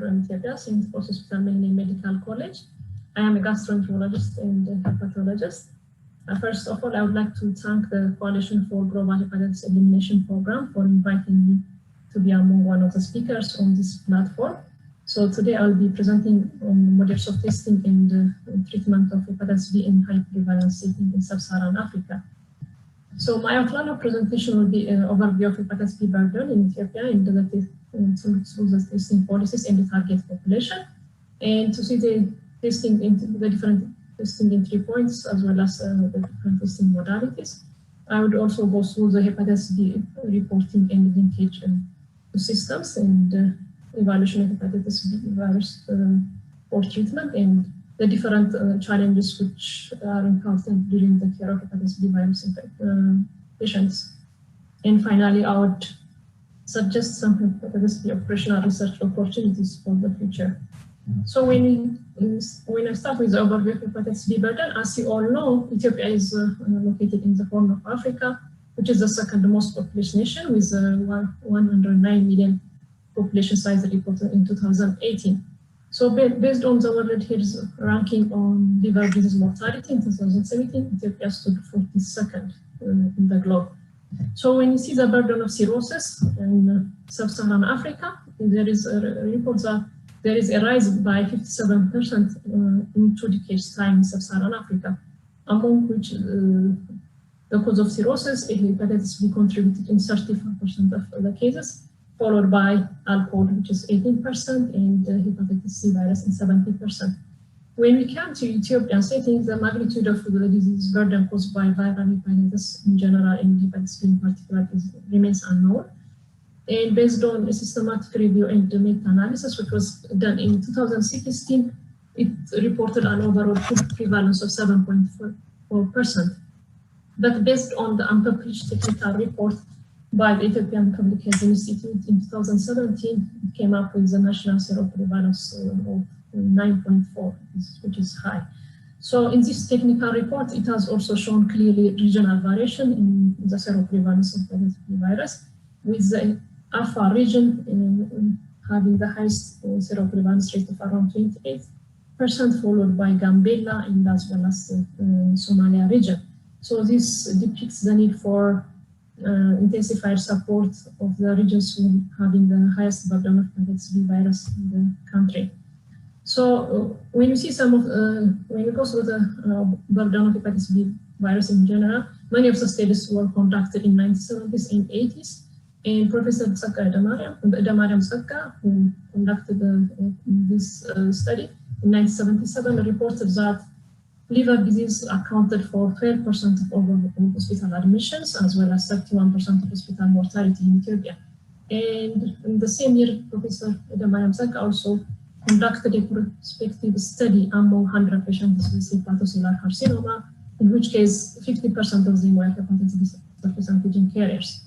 from Ethiopia, St. Paul's Hospital Medical College. I am a gastroenterologist and a hepatologist. First of all, I would like to thank the Coalition for Global Hepatitis Elimination Program for inviting me to be among one of the speakers on this platform. So today I'll be presenting on models of testing and treatment of hepatitis B in high prevalence setting in sub-Saharan Africa. So my outline of presentation will be an overview of hepatitis B burden in Ethiopia and the testing policies and the target population, and to see the testing in the different testing entry points as well as the different testing modalities. I would also go through the hepatitis B reporting and linkage systems and evaluation of hepatitis B virus for treatment and the different challenges which are encountered during the care of hepatitis B virus patients. And finally, I would suggest some hepatitis B operational research opportunities for the future. So when I start with the overview of hepatitis B burden, as you all know, Ethiopia is located in the Horn of Africa, which is the second most populous nation with 109 million population size reported in 2018. So based on the World Health ranking on liver disease mortality in 2017, Ethiopia stood 42nd in the globe. So when you see the burden of cirrhosis in sub-Saharan Africa, there is a report that there is a rise by 57% in 2 decades time in sub-Saharan Africa, among which the cause of cirrhosis, hepatitis B contributed in 35% of the cases, followed by alcohol, which is 18%, and hepatitis C virus in 70%. When we come to Ethiopian settings, the magnitude of the disease burden caused by viral hepatitis in general and hepatitis B in particular remains unknown. And based on a systematic review and meta-analysis, which was done in 2016, it reported an overall prevalence of 7.4%. But based on the unpublished technical report by the Ethiopian Public Health Institute in 2017, it came up with a national seroprevalence of 9.4, which is high. So in this technical report, it has also shown clearly regional variation in the seroprevalence of hepatitis B virus, with the Afar region having the highest seroprevalence rate of around 28%, followed by Gambela and as well as the Somalia region. So this depicts the need for intensified support of the regions having the highest burden of hepatitis B virus in the country. So when you see some of, when you go through the burden of hepatitis B virus in general, many of the studies were conducted in 1970s and 80s. And Professor Edamariam Saka, who conducted this study in 1977, reported that liver disease accounted for 12% of overall hospital admissions, as well as 31% of hospital mortality in Ethiopia. And in the same year, Professor Edamariam Saka also conducted a prospective study among 100 patients with hepatocellular carcinoma, in which case 50% of them were hepatitis B surface antigen carriers.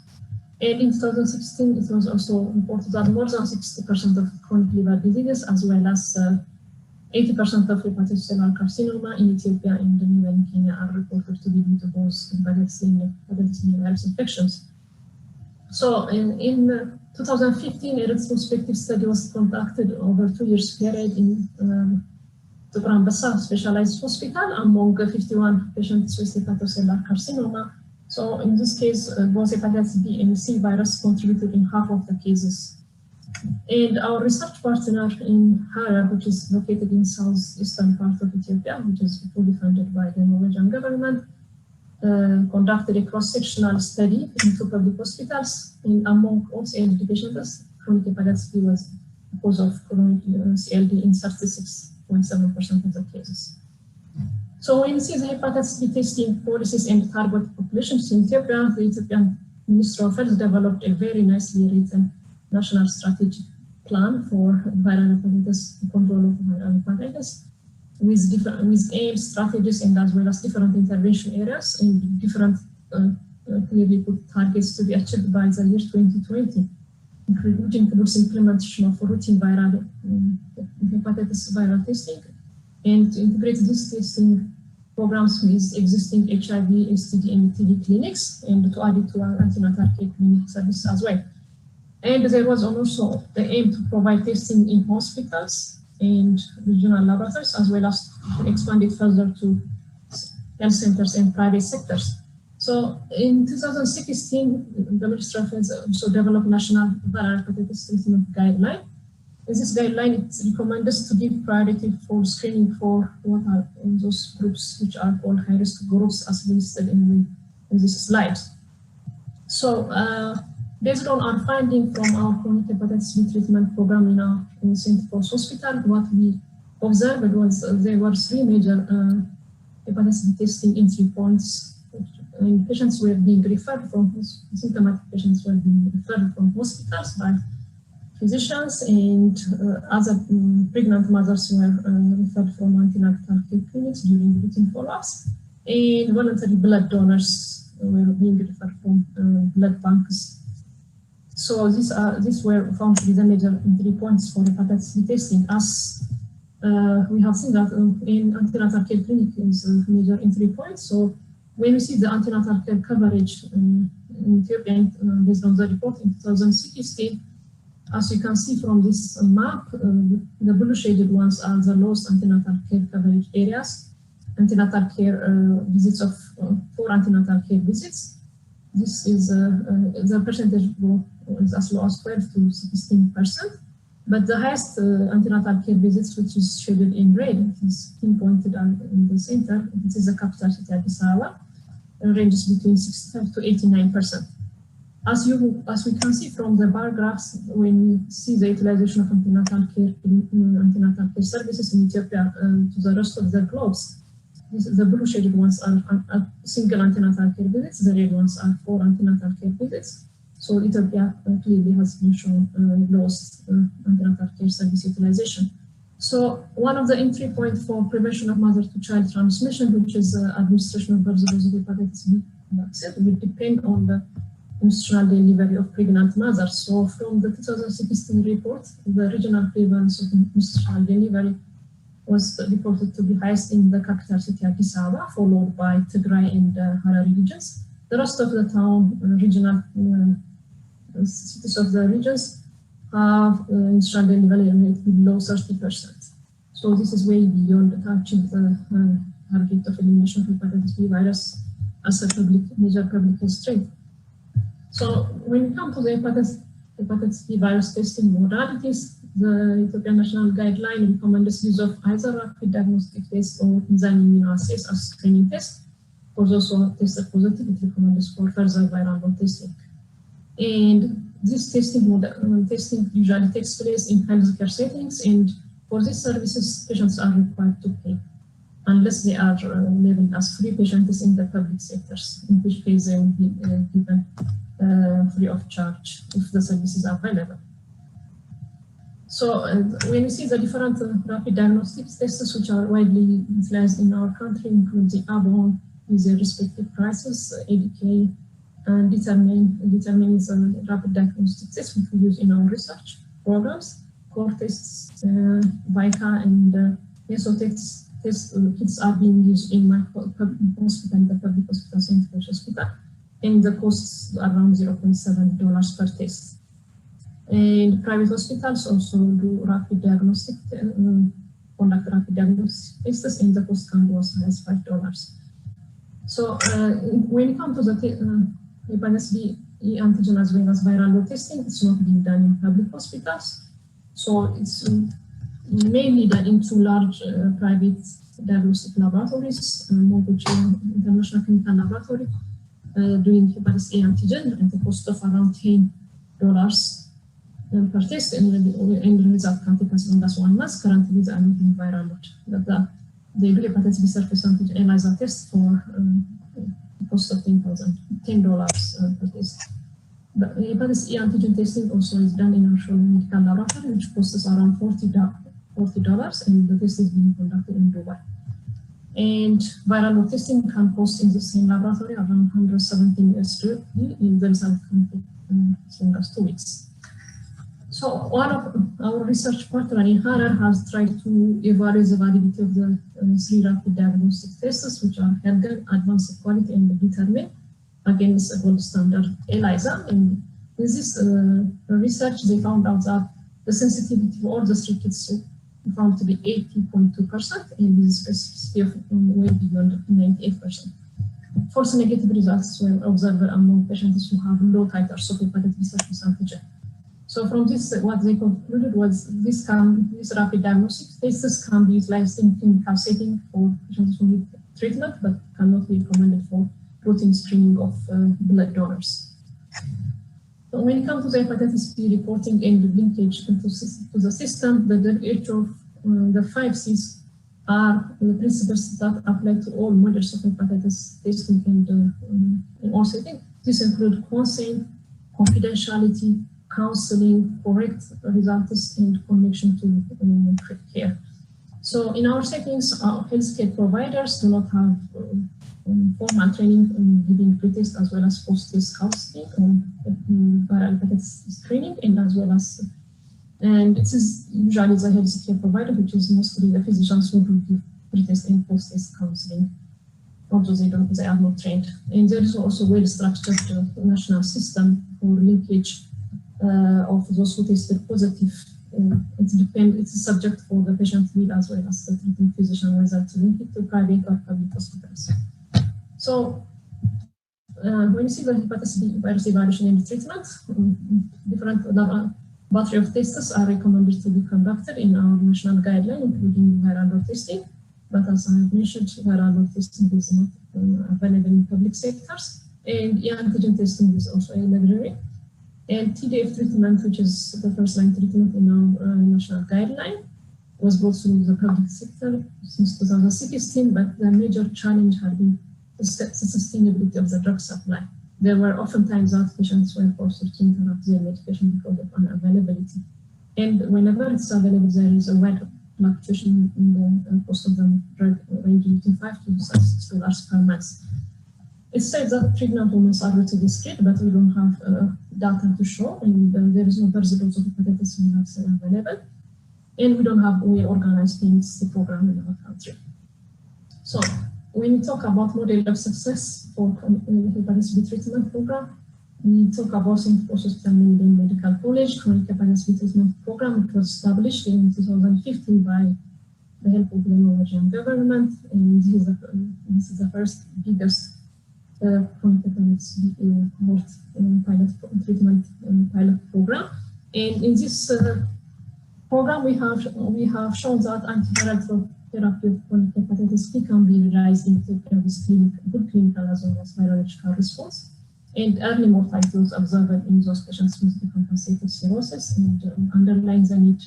And in 2016, it was also reported that more than 60% of chronic liver diseases, as well as 80% of hepatocellular carcinoma in Ethiopia and in Kenya are reported to be due to both hepatitis B virus infections. So in 2015, a retrospective study was conducted over 2 years period in the Brambassa Specialized Hospital among 51 patients with hepatocellular carcinoma. So in this case, both hepatitis B and C virus contributed in half of the cases. And our research partner in Hanna, which is located in southeastern part of Ethiopia, which is fully funded by the Norwegian government, conducted a cross-sectional study in 2 public hospitals, and among all CLD patients, chronic hepatitis B was the cause of chronic CLD in 36.7% of the cases. So when you see the hepatitis B testing policies and target populations in Ethiopia, the Ethiopian Ministry of Health developed a very nicely written national strategic plan for viral hepatitis, control of viral hepatitis, with aims, strategies, and as well as different intervention areas and different clearly put targets to be achieved by the year 2020, which includes implementation of routine viral hepatitis viral testing, and to integrate these testing programs with existing HIV, STD, and TB clinics, and to add it to our antenatal care clinic service as well. And there was also the aim to provide testing in hospitals and regional laboratories, as well as to expand it further to health centers and private sectors. So in 2016, the Ministry of Health also developed National Viral Hepatitis Treatment Guideline. In this guideline, it recommends us to give priority for screening for what are in those groups which are called high-risk groups, as listed in this slide. So based on our finding from our chronic hepatitis B treatment program in St. Paul's Hospital, what we observed was there were three major hepatitis B testing entry points, and patients were being referred from, symptomatic patients were being referred from hospitals by physicians, and other pregnant mothers were referred from antenatal care clinics during routine follow-ups, and voluntary blood donors were being referred from blood banks. So these were found to be the major entry points for hepatitis B testing, as we have seen that in antenatal care clinic is a major entry point. So when we see the antenatal care coverage in Ethiopia, based on the report in 2016, as you can see from this map, the blue shaded ones are the lowest antenatal care coverage areas. Antenatal care visits of 4 antenatal care visits. This is the percentage is as low as 12 to 16%. But the highest antenatal care visits, which is shaded in red, is pinpointed in the center. This is the capital city, Addis Ababa, ranges between 65 to 89%. As we can see from the bar graphs, when we see the utilization of antenatal care services in Ethiopia to the rest of the globes, the blue shaded ones are single antenatal care visits, the red ones are 4 antenatal care visits. So Ethiopia clearly has been shown lowest antenatal care service utilization. So one of the entry points for prevention of mother-to-child transmission, which is administration of birth-dose hepatitis B vaccine, will depend on the institutional delivery of pregnant mothers. So from the 2016 report, the regional prevalence of institutional delivery was reported to be highest in the capital city Addis Ababa, followed by Tigray and Harari regions. The rest of the town, regional cities of the regions have institutional delivery rate below 30%. So this is way beyond touching the target of elimination of hepatitis B virus as a major public health threat. So when we come to the hepatitis B virus testing modalities, the Ethiopian National Guideline recommends use of either rapid diagnostic test or enzyme immunoassays as screening test. For those who are tested positive, it recommends for further viral load testing. And this testing usually takes place in healthcare settings, and for these services, patients are required to pay, unless they are labeled as free patients in the public sectors, in which case they will be given free of charge if the services are available. So when we see the different rapid diagnostic tests which are widely utilized in our country, including ABON, with their respective prices, ADK, and determine is a rapid diagnostic test which we use in our research programs. Core tests, VICA, and ESO tests kits are being used in my hospital, the public hospital, St. Paul's Hospital, and the costs around $0.7 per test. And private hospitals also do rapid diagnostic, conduct rapid diagnostic tests, and the cost can go as high as $5. So when it comes to the hepatitis B antigen as well as viral load testing, it's not being done in public hospitals. So it's mainly done in 2 large private diagnostic laboratories, Mongolia International Clinical Laboratory, doing hepatitis A antigen at the cost of around $10 per test, and the result can take as long as 1 month. Currently, they are not doing viral load. They do hepatitis B surface antigen ELISA test for the cost of $10 per test. The hepatitis E antigen testing also is done in our medical laboratory, which costs around $40, and the test is being conducted in Dubai. And viral load testing can cost in the same laboratory around $117 USD, and the result can take as long as 2 weeks. So one of our research partners in Hanna has tried to evaluate the validity of the 3 rapid diagnostic tests, which are Hergen, Advanced Quality, and Determine, against a gold standard ELISA. And In this research, they found out that the sensitivity for all the 3 kits found to be 80.2%, and with specificity of way beyond 98%. False negative results were observed among patients who have low titers of hepatitis B surface antigen. So from this, what they concluded was these rapid diagnostic tests can be utilized in clinical setting for patients who need treatment, but cannot be recommended for routine screening of blood donors. So when it comes to the hepatitis B reporting and linkage to the system, the WHO, the 5 Cs are the principles that apply to all models of hepatitis testing and in all settings. This include consent, confidentiality, counseling, correct results, and connection to care. So in our settings, our healthcare providers do not have formal training in giving pre-test as well as post-test counseling on viral hepatitis screening, and as well as, and it is usually the healthcare provider, which is mostly the physicians who do give pre-test and post-test counseling, although they are not trained. And there is also well-structured national system for linkage of those who tested positive. It's subject for the patient need as well as the treating physician whether to link it to private or public hospitals. So when you see the hepatitis B virus evaluation and treatment, different battery of tests are recommended to be conducted in our national guideline, including viral load testing. But as I have mentioned, viral load testing is not available in public sectors, and antigen testing is also a luxury. And TDF treatment, which is the first-line treatment in our national guideline, was brought to the public sector since 2016, but the major challenge had been the sustainability of the drug supply. There were oftentimes that patients were forced to interrupt their medication because of unavailability. And whenever it's available, there is a wide fluctuation in the cost of the drug, ranging between $5 to $6 per month. It says that treatment hormones are relatively strict, but we don't have data to show, and there is no percentage of hepatitis B vaccine available, and we don't have a well-organized PNC program in our country. So when we talk about model of success for hepatitis B treatment program, we talk about St. Paul's Hospital Medical College chronic hepatitis B treatment program. It was established in 2015 by the help of the Norwegian government, and this is the first biggest chronic hepatitis B pilot treatment pilot program. And in this program, we have shown that antiviral therapy of chronic hepatitis B can be realized into good clinical as well as virological response. And early mortality was observed in those patients with decompensated cirrhosis, and underlines the need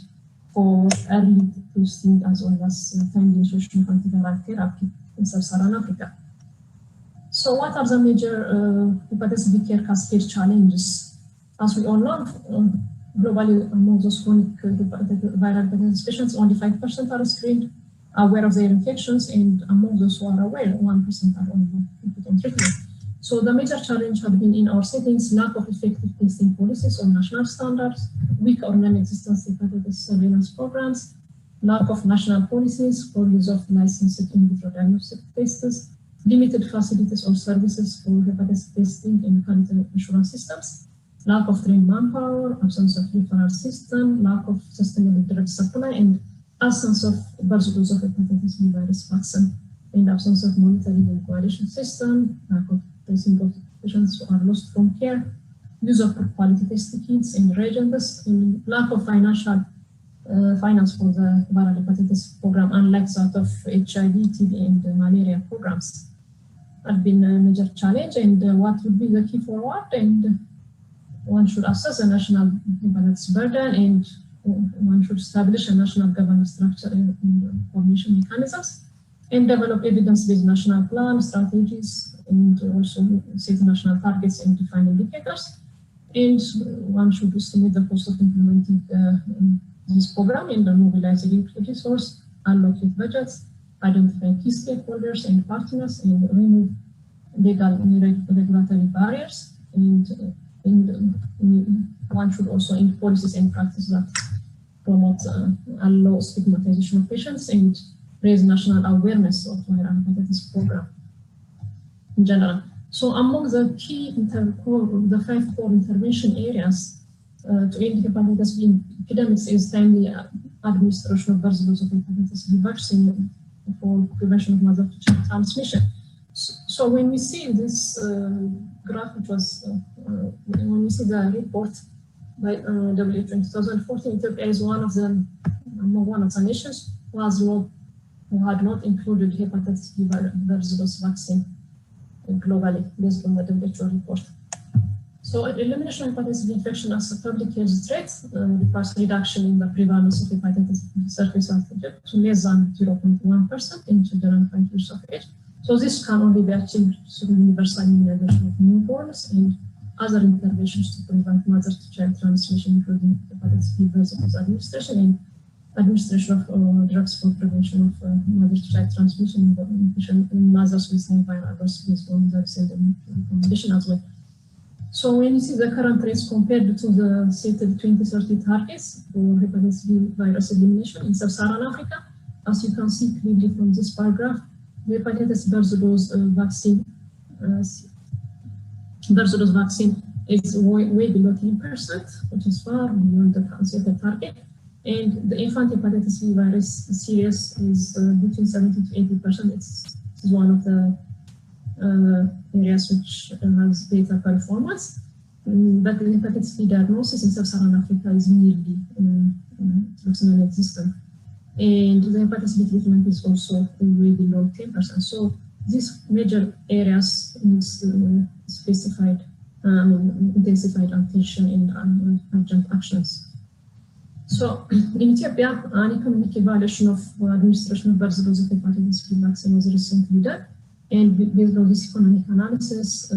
for early testing as well as timely initiation of antiviral therapy in sub-Saharan Africa. So what are the major hepatitis B care cascade challenges? As we all know, globally among those chronic viral hepatitis patients, only 5% are screened, aware of their infections, and among those who are aware, 1% are only put on treatment. So the major challenge had been in our settings, lack of effective testing policies or national standards, weak or non-existent hepatitis surveillance programs, lack of national policies for use of licensed in vitro diagnostic tests, limited facilities or services for hepatitis testing in quality assurance systems, lack of trained manpower, absence of referral system, lack of sustainable drug supply, and absence of burst dose of hepatitis B virus vaccine, and absence of monitoring and coalition system, lack of tracing of patients who are lost from care, use of quality testing kits and reagents, and lack of financial finance for the viral hepatitis program, unlike that of HIV, TB, and malaria programs, have been a major challenge. And what would be the key forward? And one should assess the national hepatitis burden, and one should establish a national governance structure and coordination mechanisms, and develop evidence-based national plan strategies, and also set national targets and define indicators. And one should estimate the cost of implementing this program and mobilize resources, allocate budgets, identify key stakeholders and partners, and remove legal and regulatory barriers. And one should also end policies and practices that promote low stigmatization of patients and raise national awareness of viral hepatitis program in general. So among the key the 5 core intervention areas to end hepatitis B epidemics is timely administration of birth dose of hepatitis B vaccine for prevention of mother-to-child transmission. So when we see this graph, which was when we see the report by WHO in 2014, Ethiopia is one of the nations who had not included hepatitis B birth dose vaccine globally, based on the WHO report. So elimination of hepatitis B infection as a public health threat requires reduction in the prevalence of hepatitis B surface antigen to less than 0.1% in children and 5 years of age. So this can only be achieved through universal immunization of newborns and other interventions to prevent mother-to-child transmission, including hepatitis B virus administration and administration of drugs for prevention of mother-to-child transmission in mothers with high viral adverse based on the recent recommendation as well. So when you see the current rates compared to the stated 2030 targets for hepatitis B virus elimination in sub-Saharan Africa, as you can see clearly from this paragraph, the hepatitis birth dose vaccine is way below 10%, which is far beyond the considered target. And the infant hepatitis B virus series is between 70 to 80%. This is one of the areas which has better performance. But the hepatitis B diagnosis in sub-Saharan Africa is nearly non-existent. And the hepatitis B treatment is also way below 10%. So these major areas needs specified intensified attention and urgent actions. So in Ethiopia, an economic evaluation of administration of birth dose of hepatitis B vaccine was recently done. And based on this economic analysis,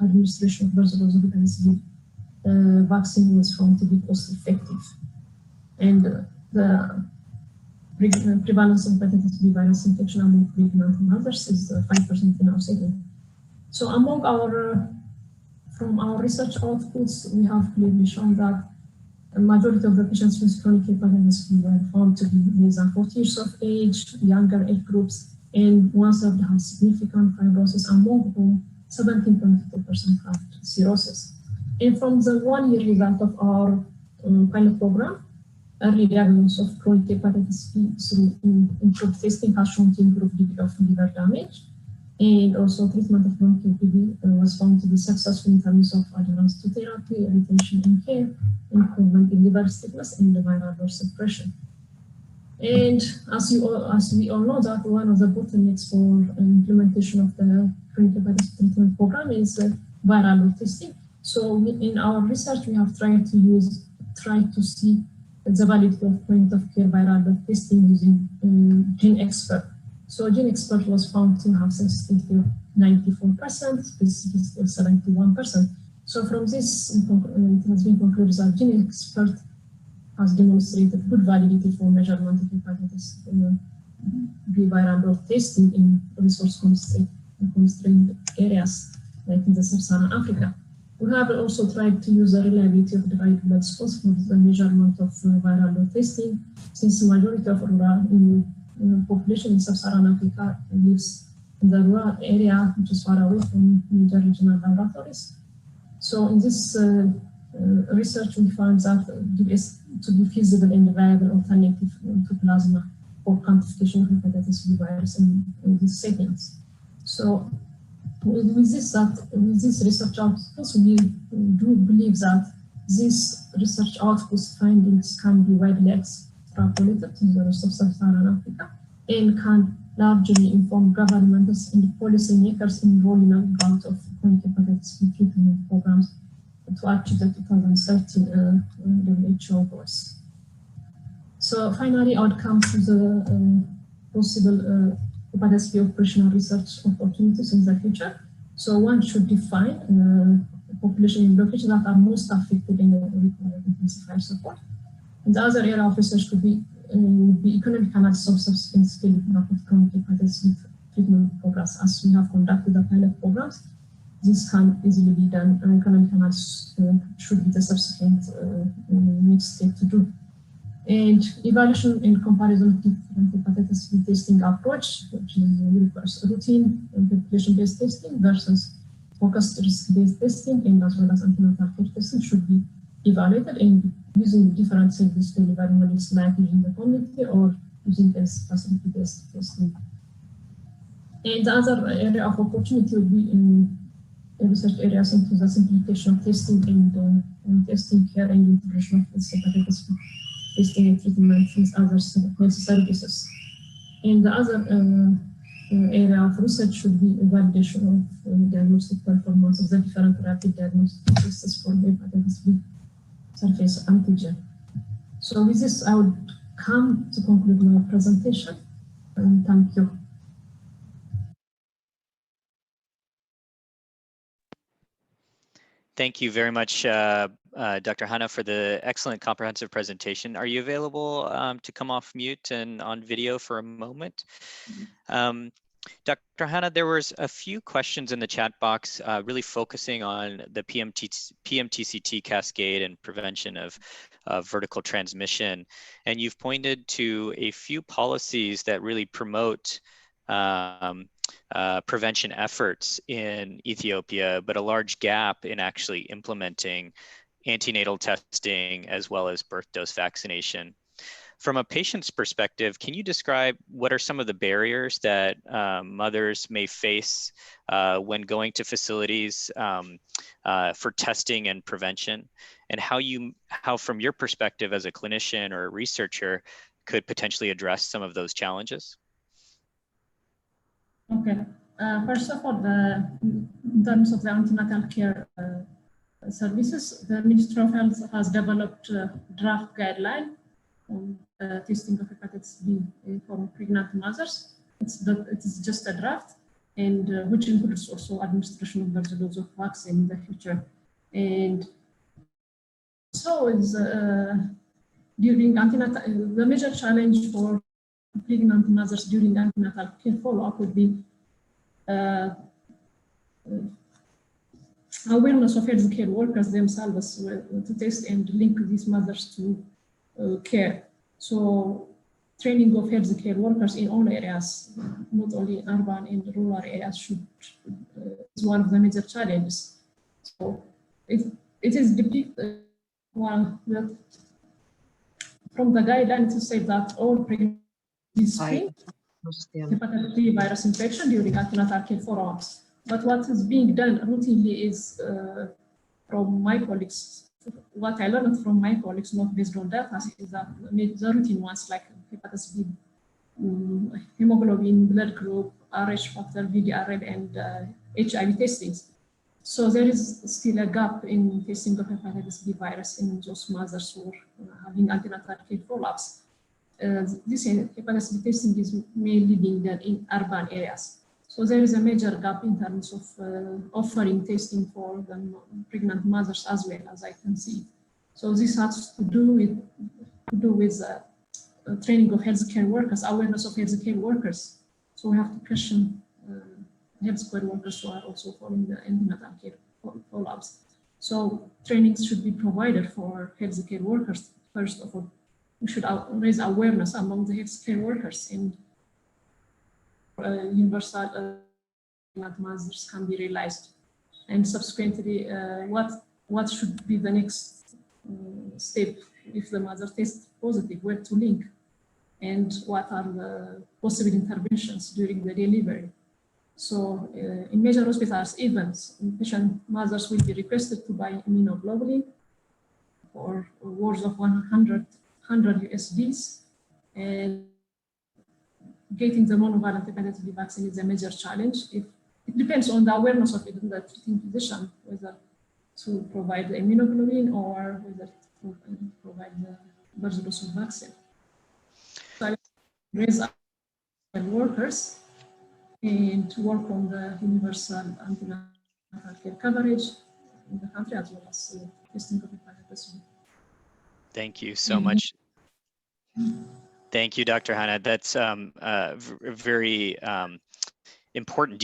administration of birth dose of hepatitis B vaccine was found to be cost effective. And the prevalence of hepatitis B virus infection among pregnant mothers is 5% in our setting. So from our research outputs, we have clearly shown that a majority of the patients with chronic hepatitis B were found to be less than 40 years of age, younger age groups, and 1/3 have significant fibrosis, among whom 17.2% have cirrhosis. And from the 1-year result of our pilot program, early diagnosis of chronic hepatitis B through improved testing has shown to improve degree of liver damage. And also treatment of chronic HBV was found to be successful in terms of adherence to therapy, retention in care, improvement in liver stiffness, and viral load suppression. And as we all know, that one of the bottlenecks for implementation of the chronic hepatitis treatment program is viral load testing. So in our research, we have tried to see the validity of point of care viral load testing using GeneXpert. So GeneXpert was found to have sensitivity of 94%, specificity of 71%. So from this, it has been concluded that GeneXpert has demonstrated good validity for measurement of hepatitis B viral load testing in resource-constrained areas like in the sub-Saharan Africa. We have also tried to use the reliability of derived blood spots for the measurement of viral load testing, since the majority of rural population in sub-Saharan Africa lives in the rural area, which is far away from major regional laboratories. So in this research, we found that to be feasible and viable alternative to plasma for quantification of hepatitis B virus in these settings. So with this research outputs, we do believe that these research outputs findings can be widely extrapolated to the rest of sub-Saharan Africa and can largely inform governments and policymakers in rolling out of chronic hepatitis B treatment programs to achieve the 2013 WHO goals. So finally, I would come to the possible hepatitis B operational research opportunities in the future. So one should define population in locations that are most affected and require intensified support. And the other area of research would be economic analysis of subsequent scaling up of chronic hepatitis B treatment programs. As we have conducted the pilot programs, this can easily be done. Economic analysis should be the subsequent next step to do. And evaluation and comparison of different hepatitis B testing approach, which requires routine population-based testing versus focused risk-based testing and as well as antenatal care testing should be evaluated and using different service delivery models like using the community or using this facility-based testing. And the other area of opportunity will be in research areas into the simplification of testing and testing care and integration of hepatitis B testing and treatment with other health services. And the other area of research should be validation of diagnostic performance of the different rapid diagnostic tests for hepatitis B surface antigen. So with this, I would come to conclude my presentation. And thank you. Thank you very much, Dr. Hanna, for the excellent comprehensive presentation. Are you available to come off mute and on video for a moment? Dr. Hanna, there was a few questions in the chat box really focusing on the PMTCT cascade and prevention of vertical transmission. And you've pointed to a few policies that really promote prevention efforts in Ethiopia, but a large gap in actually implementing antenatal testing as well as birth dose vaccination. From a patient's perspective, can you describe what are some of the barriers that mothers may face when going to facilities for testing and prevention, and how from your perspective as a clinician or a researcher could potentially address some of those challenges? Okay. First of all, in terms of the antenatal care services, the Ministry of Health has developed a draft guideline on testing of hepatitis B for pregnant mothers. It is just a draft, and which includes also administration of large doses of vaccine in the future. And so is during antenatal, the major challenge for pregnant mothers during antenatal care follow-up would be awareness of healthcare workers themselves to test and link these mothers to care. So training of healthcare workers in all areas, not only urban and rural areas, is one of the major challenges. So it is depicted from the guidelines to say that all pregnant hepatitis B virus infection during antenatal care follow-ups. But what is being done routinely is from my colleagues, what I learned from my colleagues, not based on data, is that the routine ones like hepatitis B, hemoglobin, blood group, Rh factor, VDRL, and HIV testings. So there is still a gap in testing of hepatitis B virus in those mothers who are having antenatal care follow-ups. This hepatitis B testing is mainly being done in urban areas. So there is a major gap in terms of offering testing for the pregnant mothers as well, as I can see. So this has to do with training of healthcare workers, awareness of healthcare workers. So we have to question healthcare workers who are also following the antenatal care follow-ups. So trainings should be provided for healthcare workers. First of all, we should raise awareness among the healthcare workers, and universal mothers can be realized. And subsequently, what should be the next step if the mother tests positive, where to link, and what are the possible interventions during the delivery. So in major hospitals, even patient mothers will be requested to buy immunoglobulin for worth of 100 USDs, and getting the monovalent hepatitis B vaccine is a major challenge. It depends on the awareness of the treating physician, whether to provide the immunoglobulin or whether to provide the large dose of vaccine. So I raise workers and to work on the universal antenatal care coverage in the country, as well as testing of hepatitis B. Thank you so much. Thank you, Dr. Hanna. That's very important